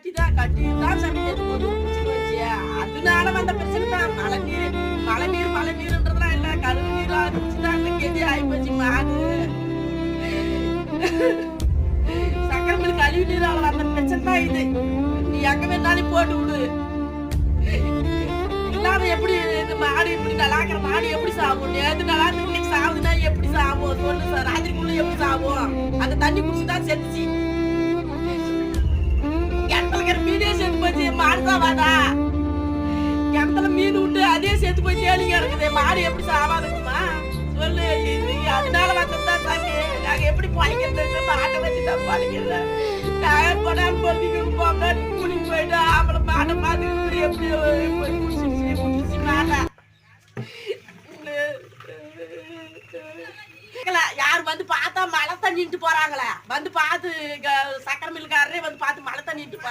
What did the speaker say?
கட்டி தான் சாமி நேத்து போட்டு குடிச்சிட்டு வச்சு. அதனால வந்த பிரச்சனை தான். மழை நீருன்றதெல்லாம் இல்ல. கழிவு நீரா இருந்துச்சுதான் இந்த கெதி ஆயிப்போச்சு மாடு. சக்கரை மில் கழிவு நீரால வந்த பிரச்சனை தான் இது. நீ எங்க வேணாலும் போட்டு விடு. இல்லாத எப்படி இந்த மாடு இப்படி நல்லாக்கிற மாடு எப்படி சாகும்? நேத்து நல்லா இன்னைக்கு சாகுதுன்னா எப்படி சாகும்? சொல்லு சார். ராத்திரிக்குள்ள எப்படி சாகும்? அந்த தண்ணி குடிச்சுதான் செத்துச்சு. கிணத்துல மீனே சேர்த்து போச்சு. மாடுதான் வாடா. கிணத்துல மீன் விட்டு அதே சேர்த்து போய் தேடிங்க இருக்குது. மாடு எப்படி சாவாதுக்குமா? சொல்லு. அதனால வந்ததுதான் சாமி. நாங்க எப்படி பழிக்கிறது? மாட்டை வச்சுதான் பழிக்கல. நான் போனாலும் பொறுத்திக்கு போக கூட்டிட்டு போயிட்டு அப்புறம் மாட்டை பார்த்துக்கிட்டு எப்படி குடிச்சிச்சு மாட்டை. யார் வந்து பார்த்தா மழை தண்ணிட்டு போறாங்களே, வந்து பார்த்து சக்கரை மில்காரரே வந்து பார்த்து மழை தண்ணிட்டு போறாங்க.